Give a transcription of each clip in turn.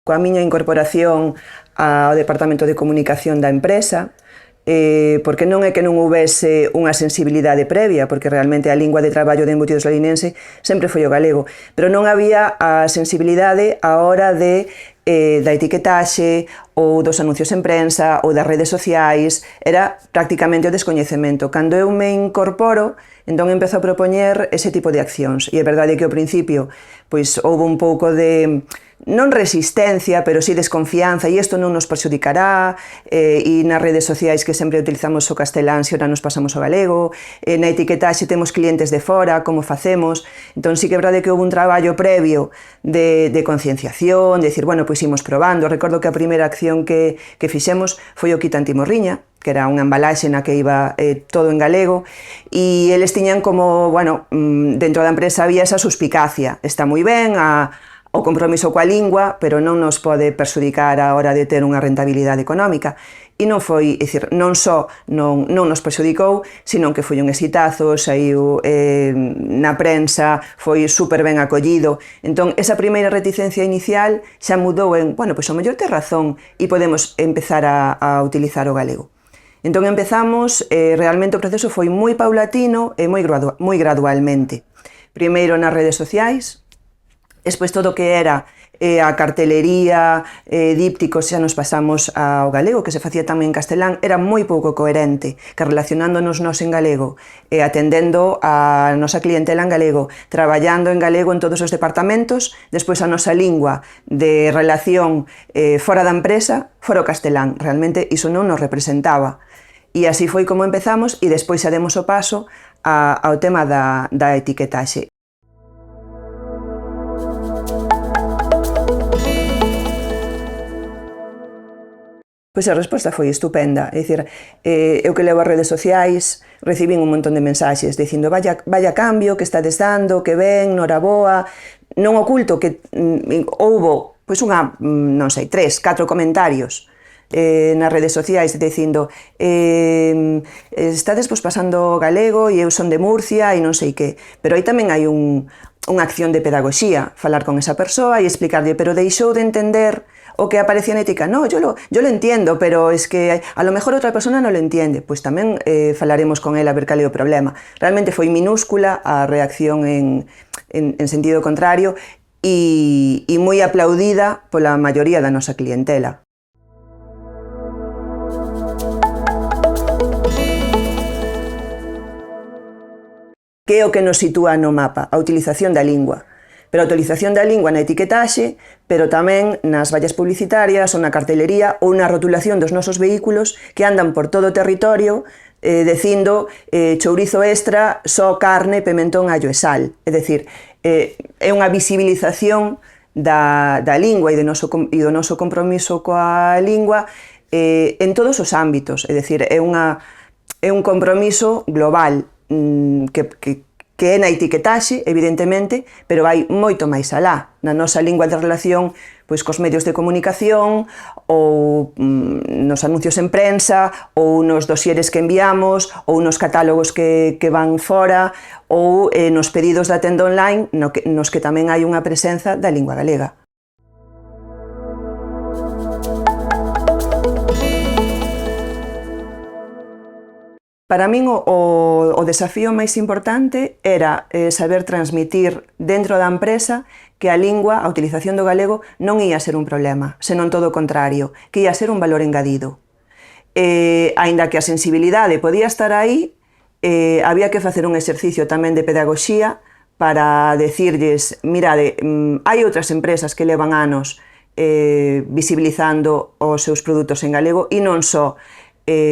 coa miña incorporación ao Departamento de Comunicación da empresa, porque non é que non houvese unha sensibilidade previa, porque realmente a lingua de traballo de Embutidos Lalinense sempre foi o galego, pero non había a sensibilidade á hora da etiquetaxe ou dos anuncios en prensa ou das redes sociais, era prácticamente o descoñecemento. Cando eu me incorporo, entón empezo a propoñer ese tipo de accións, e é verdade que ao principio pois houve un pouco de non resistencia, pero sí desconfianza, e isto non nos perxudicará, e nas redes sociais que sempre utilizamos o castelán, se ora nos pasamos o galego, na etiquetaxe temos clientes de fora, como facemos, entón sí que é verdade que houve un traballo previo de concienciación, de dicir, bueno, pois imos probando. Recordo que a primeira acción que fixemos foi o kit antimorriña, que era unha embalaxe na que iba todo en galego, e eles tiñan como, bueno, dentro da empresa había esa suspicacia, está moi ben o compromiso coa lingua, pero non nos pode perxudicar a hora de ter unha rentabilidade económica. E non foi, é dicir, non só non nos perxudicou, sino que foi un exitazo, saiu na prensa, foi super ben acollido. Entón, esa primeira reticencia inicial xa mudou en, bueno, pois ao mellor tes razón e podemos empezar a utilizar o galego. Entón empezamos, realmente o proceso foi moi paulatino e moi gradualmente. Primeiro nas redes sociais, despois todo o que era a cartelería, dípticos, xa nos pasamos ao galego, que se facía tamén en castelán, era moi pouco coherente, que relacionándonos nós en galego, atendendo a nosa clientela en galego, traballando en galego en todos os departamentos, despois a nosa lingua de relación fora da empresa, fora o castelán. Realmente iso non nos representaba. E así foi como empezamos, e despois xa demos o paso ao tema da etiquetaxe. Pois a resposta foi estupenda, é dicir, eu que levo as redes sociais, recibín un montón de mensaxes dicindo vaya cambio que estades dando, que ben, noraboa, non oculto que houbo, pois unha, non sei, 3, 4 comentarios nas redes sociais dicindo estades vos pasando galego e eu son de Murcia e non sei que, pero aí tamén hai unha acción de pedagogía, falar con esa persoa e explicarlle, pero deixou de entender o que aparecía na ética. No, yo lo entiendo, pero es que a lo mejor outra persona non lo entiende. Pois tamén falaremos con ela a ver cal é o problema. Realmente foi minúscula a reacción en sentido contrario e moi aplaudida pola maioría da nosa clientela. Que é o que nos sitúa no mapa? A utilización da lingua. Pero a utilización da lingua na etiquetaxe, pero tamén nas vallas publicitarias ou na cartelería ou na rotulación dos nosos vehículos que andan por todo o territorio dicindo chourizo extra, só carne, pimentón, allo e sal. É dicir, é unha visibilización da lingua e do noso compromiso coa lingua en todos os ámbitos. É dicir, é un compromiso global que é na etiquetaxe, evidentemente, pero vai moito máis alá. Na nosa lingua de relación pois cos medios de comunicación, ou nos anuncios en prensa, ou nos dosieres que enviamos, ou nos catálogos que van fora, ou nos pedidos da tenda online, nos que tamén hai unha presenza da lingua galega. Para min o desafío máis importante era saber transmitir dentro da empresa que a lingua, a utilización do galego, non ia ser un problema, senón todo o contrario, que ia ser un valor engadido. Aínda que a sensibilidade podía estar aí, había que facer un exercicio tamén de pedagogía para decirlles, mirade, hai outras empresas que levan anos visibilizando os seus produtos en galego e non só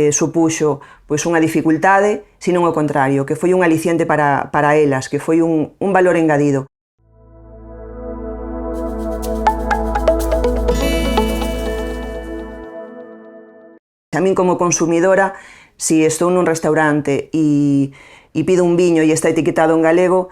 supuxo pois unha dificultade, sino o contrario, que foi un aliciente para elas, que foi un valor engadido. A min como consumidora, se estou nun restaurante e pido un viño e está etiquetado en galego,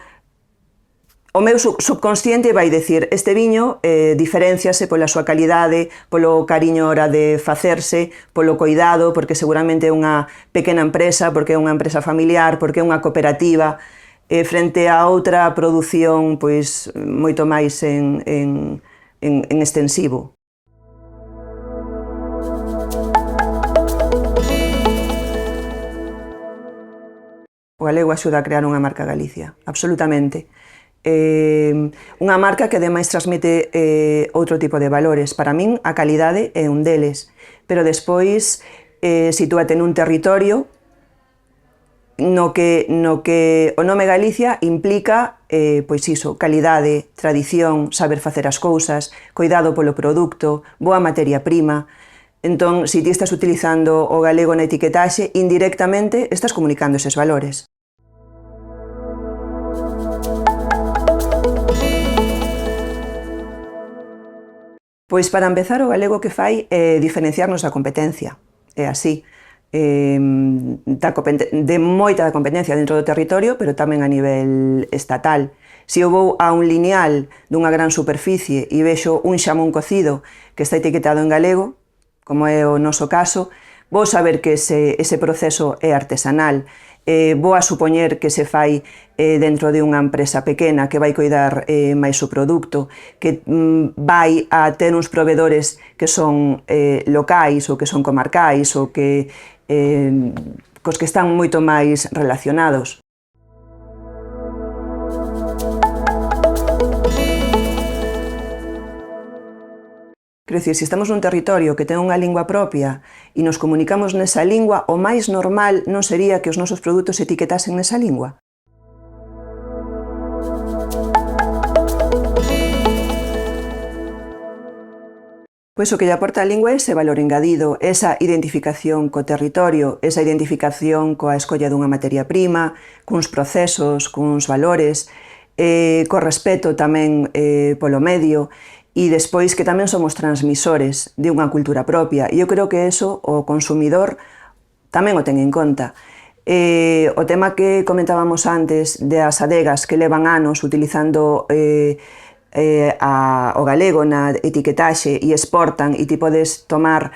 o meu subconsciente vai dicir, este viño diferénciase pola súa calidade, polo cariño hora de facerse, polo cuidado, porque seguramente é unha pequena empresa, porque é unha empresa familiar, porque é unha cooperativa, frente a outra produción pois moito máis en extensivo. O galego axuda a crear unha marca Galicia, absolutamente. Unha marca que ademais transmite outro tipo de valores. Para min a calidade é un deles, pero despois sitúate nun territorio no que o nome Galicia implica pois iso, calidade, tradición, saber facer as cousas, cuidado polo produto, boa materia prima. Entón, se ti estás utilizando o galego na etiquetaxe, indirectamente estás comunicando eses valores. Pois para empezar, o galego que fai é diferenciarnos da competencia. É así. De moita competencia dentro do territorio, pero tamén a nivel estatal. Se eu vou a un lineal dunha gran superficie e vexo un xamón cocido que está etiquetado en galego, como é o noso caso, vou saber que ese proceso é artesanal. Vou a supoñer que se fai dentro de unha empresa pequena que vai cuidar máis o produto, que vai a ter uns provedores que son locais ou que son comarcais ou que cos que están moito máis relacionados. Quero dicir, se estamos nun territorio que ten unha lingua propia e nos comunicamos nesa lingua, o máis normal non sería que os nosos produtos se etiquetasen nesa lingua? Pois o que lle aporta a lingua é ese valor engadido, esa identificación co territorio, esa identificación coa escolla dunha materia prima, cuns procesos, cuns valores, co respeto tamén polo medio, e despois que tamén somos transmisores de unha cultura propia. E eu creo que eso o consumidor tamén o ten en conta. O tema que comentábamos antes das adegas que levan anos utilizando o galego na etiquetaxe e exportan, e ti podes tomar,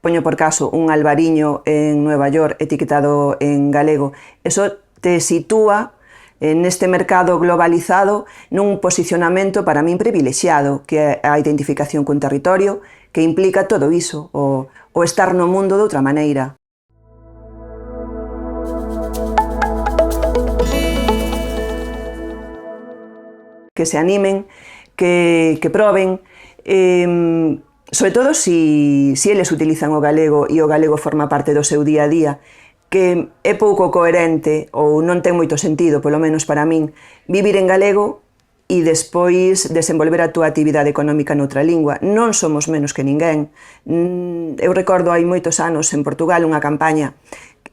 poño por caso, un albariño en Nueva York etiquetado en galego, eso te sitúa neste mercado globalizado nun posicionamento para min privilexiado, que é a identificación cun territorio, que implica todo iso, o estar no mundo de outra maneira. Que se animen, que proben, sobre todo si eles utilizan o galego e o galego forma parte do seu día a día, que é pouco coherente ou non ten moito sentido, polo menos para min, vivir en galego e despois desenvolver a túa actividade económica noutra lingua. Non somos menos que ninguén. Eu recordo hai moitos anos en Portugal unha campaña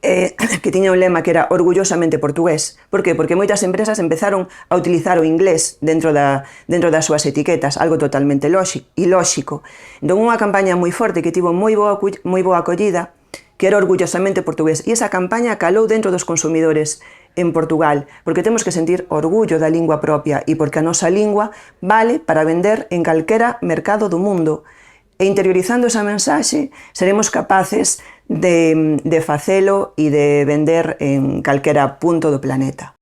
que tiña un lema que era orgullosamente portugués. Por que? Porque moitas empresas empezaron a utilizar o inglés dentro das súas etiquetas, algo totalmente ilóxico. Entón, unha campaña moi forte que tivo moi boa acollida, que era orgullosamente portugués. E esa campaña calou dentro dos consumidores en Portugal, porque temos que sentir orgullo da lingua propia e porque a nosa lingua vale para vender en calquera mercado do mundo. E interiorizando esa mensaxe, seremos capaces de facelo e de vender en calquera punto do planeta.